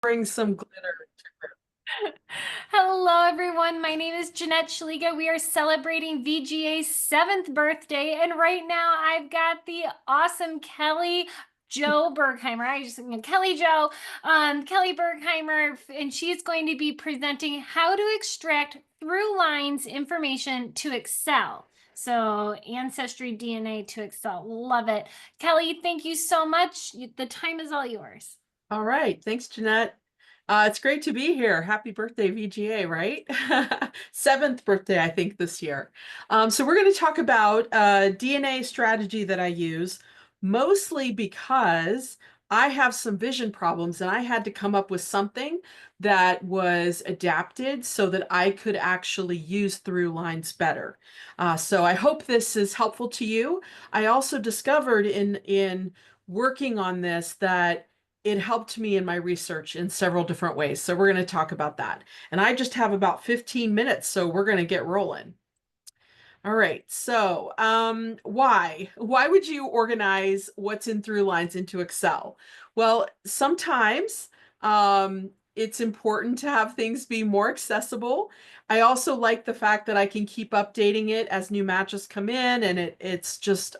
Bring some glitter. Hello, everyone. My name is Jeanette Shaliga. We are celebrating VGA's 7th birthday, and right now I've got the awesome Kelli Jo Bergheimer. Kelli Jo, Kelli Bergheimer, and she's going to be presenting how to extract ThruLines information to Excel. So, Ancestry DNA to Excel. Love it. Kelli, thank you so much. The time is all yours. All right. Thanks, Jeanette. It's great to be here. Happy birthday, VGA, right? Seventh birthday, I think, this year. So we're going to talk about a DNA strategy that I use, mostly because I have some vision problems and I had to come up with something that was adapted so that I could actually use ThruLines better. So I hope this is helpful to you. I also discovered in working on this that it helped me in my research in several different ways. So we're going to talk about that. And I just have about 15 minutes, so we're going to get rolling. All right. So, why? Why would you organize what's in ThruLines into Excel? Well, sometimes it's important to have things be more accessible. I also like the fact that I can keep updating it as new matches come in, and it's just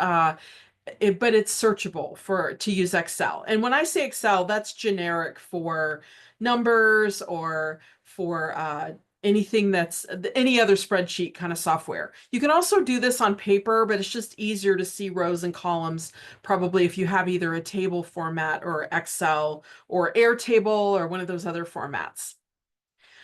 but it's searchable for to use Excel. And when I say Excel, that's generic for numbers or for anything that's any other spreadsheet kind of software. You can also do this on paper, but it's just easier to see rows and columns, probably if you have either a table format or Excel or Airtable or one of those other formats.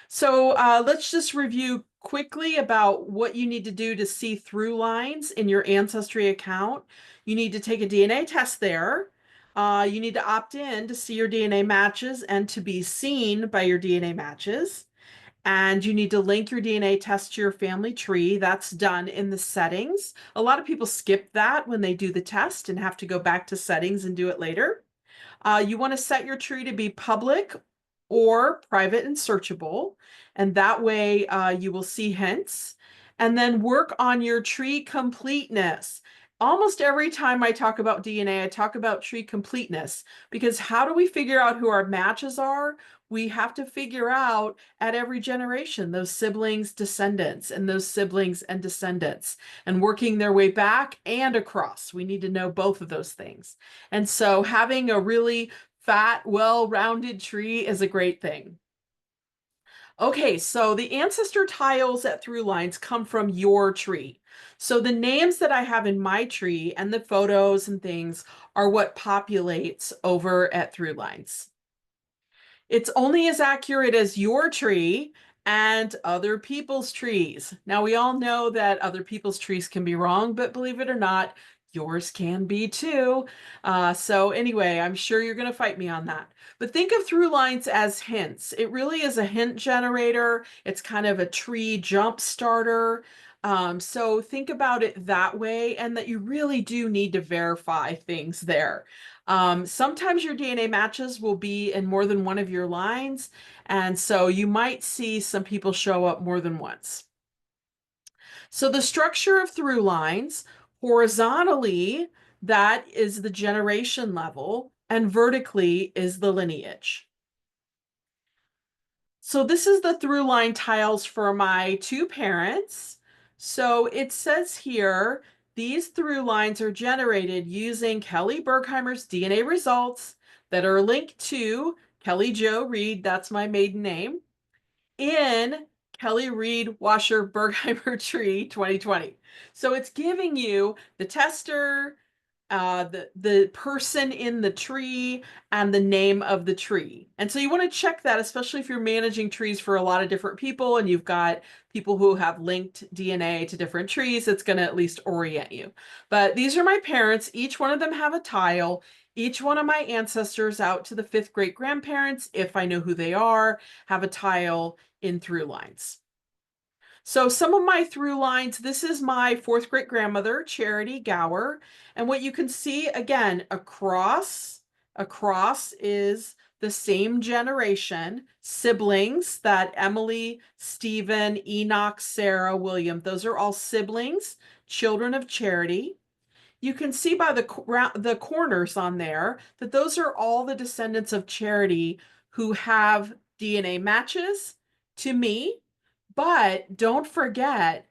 So let's just review quickly about what you need to do to see ThruLines in your Ancestry account. You need to take a DNA test there. You need to opt in to see your DNA matches and to be seen by your DNA matches. And you need to link your DNA test to your family tree. That's done in the settings. A lot of people skip that when they do the test and have to go back to settings and do it later. You want to set your tree to be public or private and searchable, and that way you will see hints. And then work on your tree completeness. Almost every time I talk about DNA, I talk about tree completeness because how do we figure out who our matches are? We have to figure out at every generation those siblings, descendants, and those siblings and descendants, and working their way back and across. We need to know both of those things. And so having a really fat, well-rounded tree is a great thing. Okay, so the ancestor tiles at ThruLines come from your tree. So the names that I have in my tree and the photos and things are what populates over at ThruLines. It's only as accurate as your tree and other people's trees. Now, we all know that other people's trees can be wrong, but believe it or not, yours can be too. So anyway, I'm sure you're going to fight me on that. But think of ThruLines as hints. It really is a hint generator. It's kind of a tree jump starter. So think about it that way, and that you really do need to verify things there. Sometimes your DNA matches will be in more than one of your lines, and so you might see some people show up more than once. So the structure of ThruLines, horizontally, that is the generation level, and vertically is the lineage. So this is the ThruLine tiles for my two parents. So it says here, these ThruLines are generated using Kelli Bergheimer's DNA results that are linked to Kelli Jo Reed, that's my maiden name, in Kelli Reed Washer Bergheimer Tree 2020. So it's giving you the tester, the person in the tree, and the name of the tree. And so you want to check that, especially if you're managing trees for a lot of different people and you've got people who have linked DNA to different trees. It's going to at least orient you. But these are my parents. Each one of them have a tile. Each one of my ancestors out to the fifth great grandparents, if I know who they are, have a tile in ThruLines. So some of my ThruLines, this is my fourth great grandmother, Charity Gower. And what you can see again, across is the same generation, siblings, that Emily, Stephen, Enoch, Sarah, William, those are all siblings, children of Charity. You can see by the corners on there that those are all the descendants of Charity who have DNA matches to me, but don't forget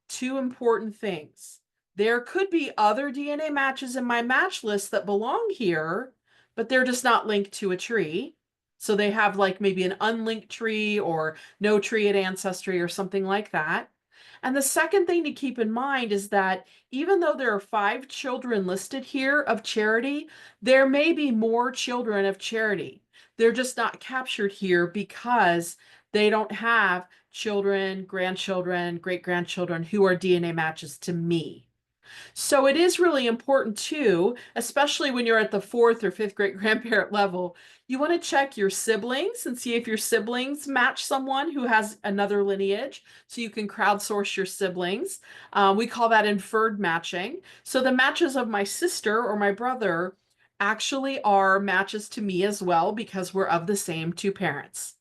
two important things. There could be other DNA matches in my match list that belong here, but they're just not linked to a tree. So they have like maybe an unlinked tree or no tree at Ancestry or something like that. And the second thing to keep in mind is that even though there are 5 children listed here of charity, there may be more children of charity. They're just not captured here because they don't have children, grandchildren, great-grandchildren who are DNA matches to me. So it is really important too, especially when you're at the 4th or 5th great grandparent level, you want to check your siblings and see if your siblings match someone who has another lineage. So you can crowdsource your siblings. We call that inferred matching. So the matches of my sister or my brother actually are matches to me as well because we're of the same 2 parents.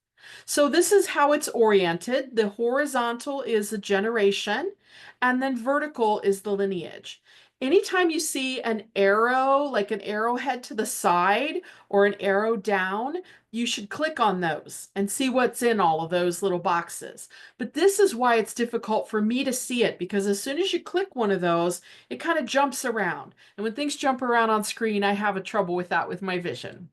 So this is how it's oriented. The horizontal is a generation, and then vertical is the lineage. Anytime you see an arrow, like an arrowhead to the side or an arrow down, you should click on those and see what's in all of those little boxes. But this is why it's difficult for me to see it, because as soon as you click one of those, it kind of jumps around. And when things jump around on screen, I have a trouble with that with my vision.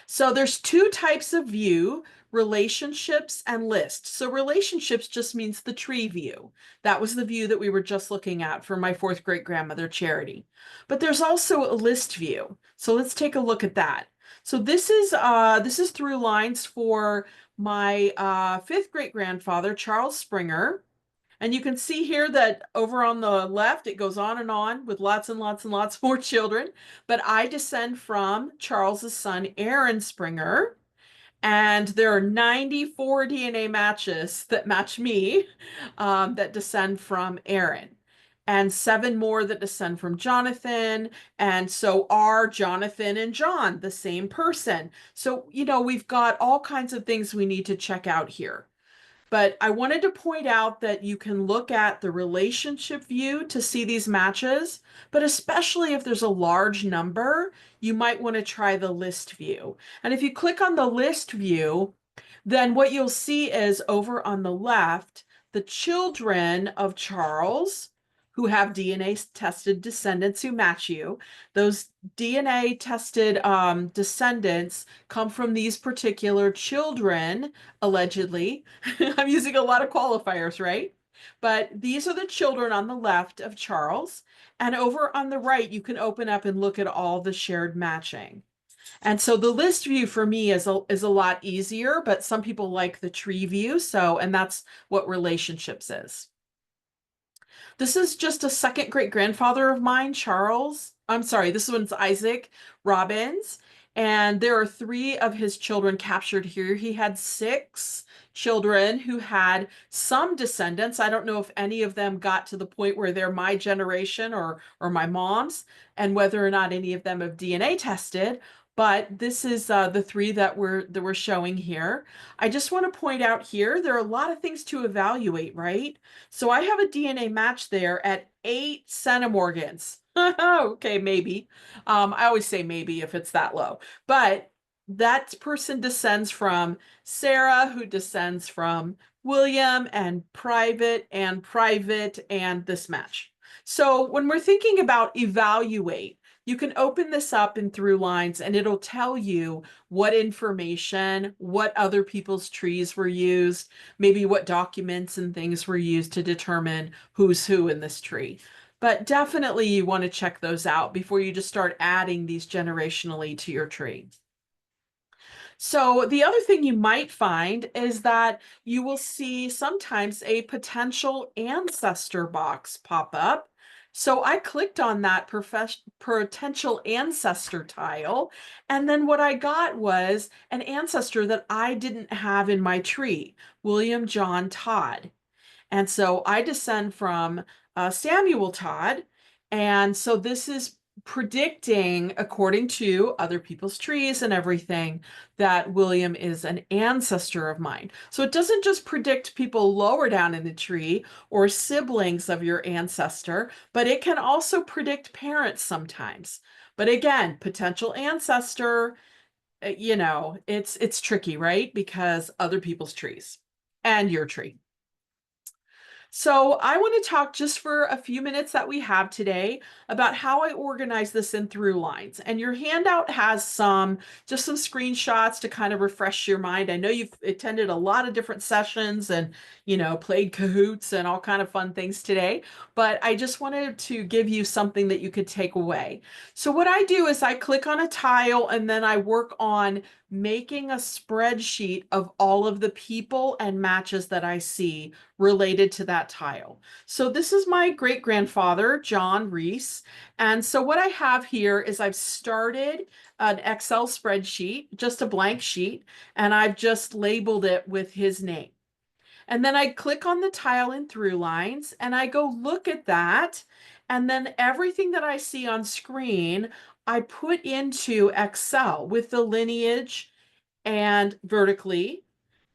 So there's 2 types of view, relationships and lists. So relationships just means the tree view. That was the view that we were just looking at for my 4th great grandmother Charity. But there's also a list view. So let's take a look at that. So this is ThruLines for my 5th great grandfather Charles Springer. And you can see here that over on the left, it goes on and on with lots and lots and lots more children. But I descend from Charles's son, Aaron Springer. And there are 94 DNA matches that match me that descend from Aaron. And 7 more that descend from Jonathan. And so are Jonathan and John the same person? So, we've got all kinds of things we need to check out here. But I wanted to point out that you can look at the relationship view to see these matches, but especially if there's a large number, you might want to try the list view. And if you click on the list view, then what you'll see is over on the left, the children of Charles who have DNA tested descendants who match you. Those DNA tested descendants come from these particular children, allegedly. I'm using a lot of qualifiers, right? But these are the children on the left of Charles. And over on the right, you can open up and look at all the shared matching. And so the list view for me is a lot easier, but some people like the tree view. And that's what relationships is. This is just a 2nd great grandfather of mine, Charles. I'm sorry, this one's Isaac Robbins. And there are 3 of his children captured here. He had 6 children who had some descendants. I don't know if any of them got to the point where they're my generation or my mom's, and whether or not any of them have DNA tested. But this is the 3 that we're showing here. I just want to point out here, there are a lot of things to evaluate, right? So I have a DNA match there at 8 centimorgans. Okay, maybe. I always say maybe if it's that low. But that person descends from Sarah, who descends from William, and private, and this match. So when we're thinking about evaluate, you can open this up in ThruLines and it'll tell you what information, what other people's trees were used, maybe what documents and things were used to determine who's who in this tree. But definitely you want to check those out before you just start adding these generationally to your tree. So the other thing you might find is that you will see sometimes a potential ancestor box pop up. So I clicked on that potential ancestor tile, and then what I got was an ancestor that I didn't have in my tree, William John Todd. And so I descend from Samuel Todd. And so this is predicting, according to other people's trees and everything, that William is an ancestor of mine. So it doesn't just predict people lower down in the tree or siblings of your ancestor, but it can also predict parents sometimes. But again, potential ancestor, it's tricky, right? Because other people's trees and your tree. So I want to talk just for a few minutes that we have today about how I organize this in ThruLines. And your handout has just some screenshots to kind of refresh your mind. I know you've attended a lot of different sessions and, played Kahoots and all kind of fun things today, but I just wanted to give you something that you could take away. So what I do is I click on a tile and then I work on making a spreadsheet of all of the people and matches that I see related to that tile. So this is my great grandfather, John Reese. And so what I have here is I've started an Excel spreadsheet, just a blank sheet, and I've just labeled it with his name. And then I click on the tile in ThruLines and I go look at that. And then everything that I see on screen, I put into Excel with the lineage and vertically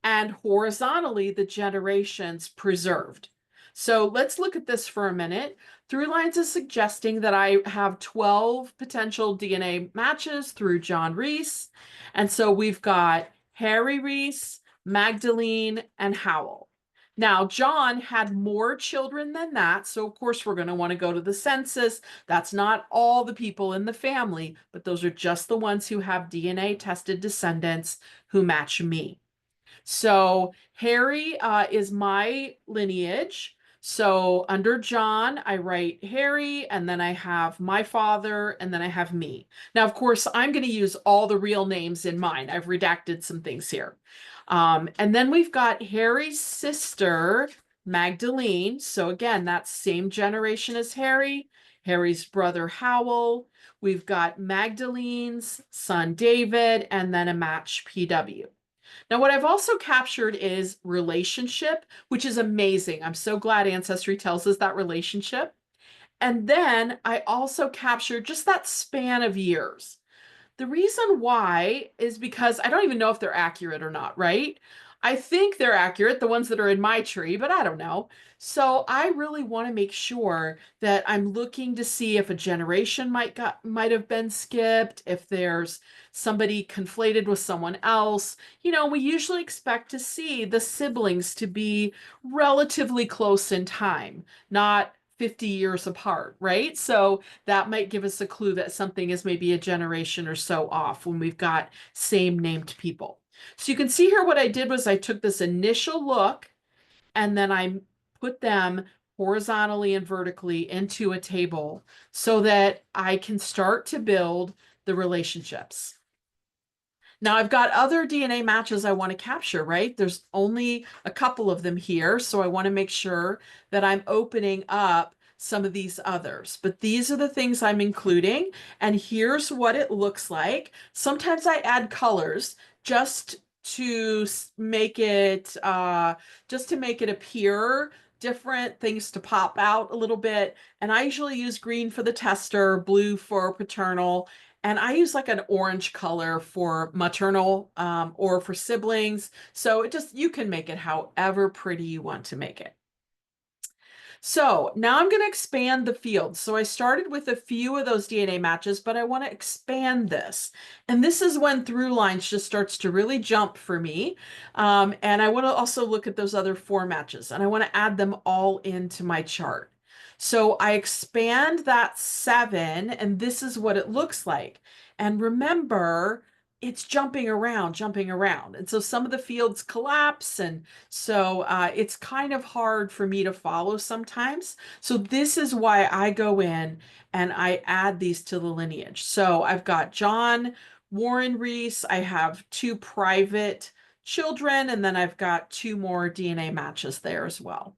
and horizontally the generations preserved. So let's look at this for a minute. ThruLines is suggesting that I have 12 potential DNA matches through John Reese. And so we've got Harry Reese, Magdalene, and Howell. Now, John had more children than that. So, of course, we're going to want to go to the census. That's not all the people in the family, but those are just the ones who have DNA tested descendants who match me. So Harry is my lineage. So under John, I write Harry, and then I have my father, and then I have me. Now, of course, I'm going to use all the real names in mine. I've redacted some things here. And then we've got Harry's sister, Magdalene. So again, that's same generation as Harry. Harry's brother, Howell. We've got Magdalene's son, David, and then a match, PW. Now, what I've also captured is relationship, which is amazing. I'm so glad Ancestry tells us that relationship. And then I also captured just that span of years. The reason why is because I don't even know if they're accurate or not, right? I think they're accurate, the ones that are in my tree, but I don't know. So I really want to make sure that I'm looking to see if a generation might have been skipped, if there's somebody conflated with someone else. We usually expect to see the siblings to be relatively close in time, not 50 years apart, right? So that might give us a clue that something is maybe a generation or so off when we've got same named people. So you can see here what I did was I took this initial look and then I put them horizontally and vertically into a table so that I can start to build the relationships. Now I've got other DNA matches I want to capture, right? There's only a couple of them here, so I want to make sure that I'm opening up some of these others. But these are the things I'm including, and here's what it looks like. Sometimes I add colors just to make it appear different, things to pop out a little bit. And I usually use green for the tester, blue for paternal, and I use like an orange color for maternal or for siblings. So you can make it however pretty you want to make it. So now I'm going to expand the field. So I started with a few of those DNA matches, but I want to expand this. And this is when ThruLines just starts to really jump for me. And I want to also look at those other 4 matches, and I want to add them all into my chart. So I expand that 7, and this is what it looks like. And remember, it's jumping around, jumping around. And so some of the fields collapse, and so it's kind of hard for me to follow sometimes. So this is why I go in and I add these to the lineage. So I've got John Warren Reese. I have 2 private children, and then I've got 2 more DNA matches there as well.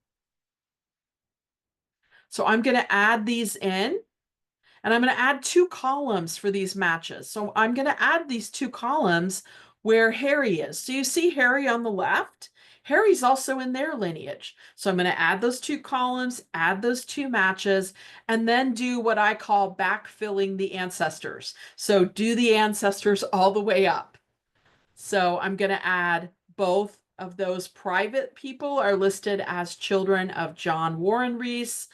So I'm going to add these in. And I'm going to add 2 columns for these matches. So I'm going to add these 2 columns where Harry is. So you see Harry on the left. Harry's also in their lineage. So I'm going to add those 2 columns, add those 2 matches, and then do what I call backfilling the ancestors. So do the ancestors all the way up. So I'm going to add both of those private people are listed as children of John Warren Reese,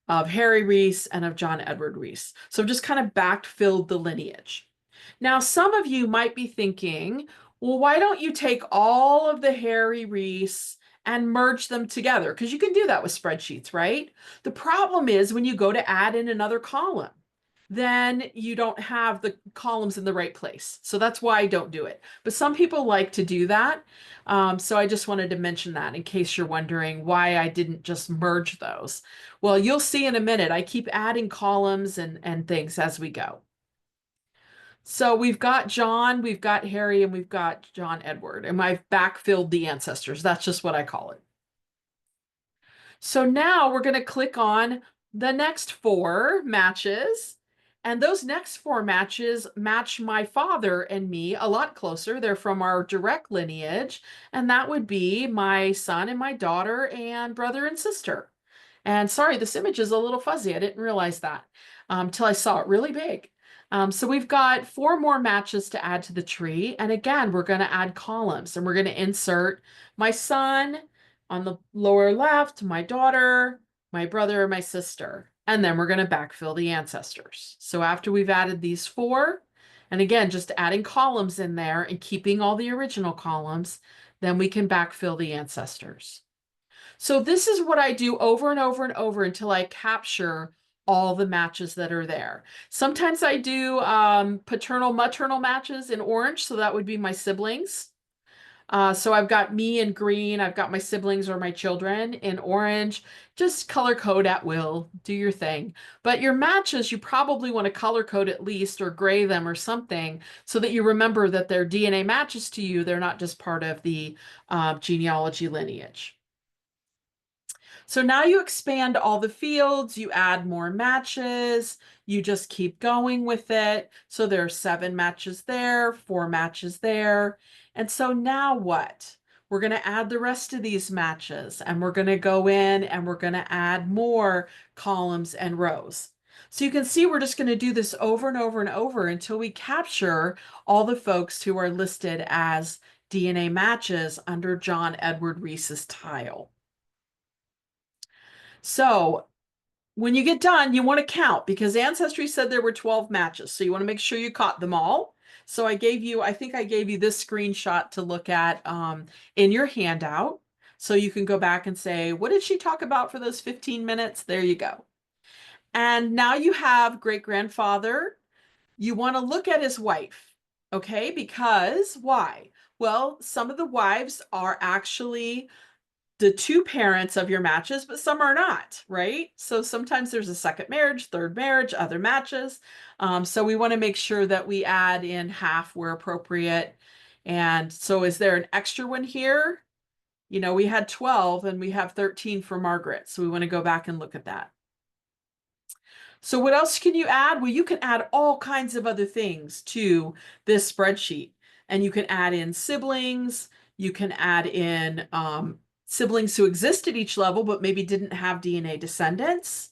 of Harry Reese, and of John Edward Reese. So I've just kind of backfilled the lineage. Now, some of you might be thinking, well, why don't you take all of the Harry Reese and merge them together? Because you can do that with spreadsheets, right? The problem is when you go to add in another column, then you don't have the columns in the right place. So that's why I don't do it. But some people like to do that. So I just wanted to mention that in case you're wondering why I didn't just merge those. Well, you'll see in a minute. I keep adding columns and things as we go. So we've got John, we've got Harry, and we've got John Edward. And I've backfilled the ancestors. That's just what I call it. So now we're going to click on the next four matches. And those next four matches match my father and me a lot closer. They're from our direct lineage. And that would be my son and my daughter and brother and sister. And sorry, this image is a little fuzzy. I didn't realize that till I saw it really big. So we've got four more matches to add to the tree. And again, we're going to add columns and we're going to insert my son on the lower left, my daughter, my brother, my sister. And then we're going to backfill the ancestors. So after we've added these four, and again, just adding columns in there and keeping all the original columns, then we can backfill the ancestors. So this is what I do over and over and over until I capture all the matches that are there. Sometimes I do paternal maternal matches in orange, so that would be my siblings. So I've got me in green, I've got my siblings or my children in orange. Just color code at will, do your thing. But your matches, you probably want to color code at least or gray them or something so that you remember that they're DNA matches to you. They're not just part of the genealogy lineage. So now you expand all the fields, you add more matches, you just keep going with it. So there are 7 matches there, 4 matches there. And so now what? We're going to add the rest of these matches and we're going to go in and we're going to add more columns and rows. So you can see we're just going to do this over and over and over until we capture all the folks who are listed as DNA matches under John Edward Reese's tile. So when you get done, you want to count because Ancestry said there were 12 matches. So you want to make sure you caught them all. So I think I gave you this screenshot to look at in your handout. So you can go back and say, what did she talk about for those 15 minutes? There you go. And now you have great-grandfather. You want to look at his wife, okay? Because why? Well, some of the wives are actually the 2 parents of your matches, but some are not, right? So sometimes there's a second marriage, third marriage, other matches. So we want to make sure that we add in half where appropriate. And so is there an extra one here? You know, we had 12 and we have 13 for Margaret. So we want to go back and look at that. So what else can you add? Well, you can add all kinds of other things to this spreadsheet. And you can add in siblings. You can add in siblings who exist at each level, but maybe didn't have DNA descendants.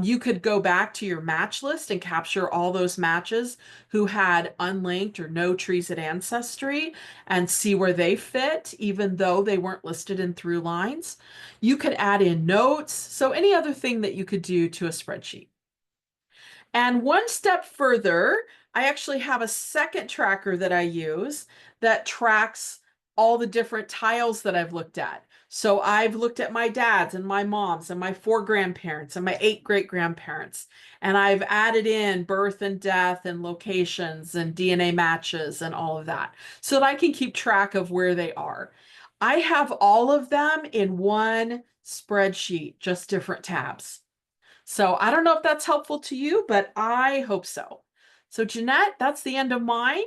You could go back to your match list and capture all those matches who had unlinked or no trees at Ancestry and see where they fit, even though they weren't listed in ThruLines. You could add in notes. So any other thing that you could do to a spreadsheet. And one step further, I actually have a second tracker that I use that tracks all the different tiles that I've looked at. So I've looked at my dad's and my mom's and my 4 grandparents and my 8 great-grandparents. And I've added in birth and death and locations and DNA matches and all of that so that I can keep track of where they are. I have all of them in one spreadsheet, just different tabs. So I don't know if that's helpful to you, but I hope so. So Jeanette, that's the end of mine.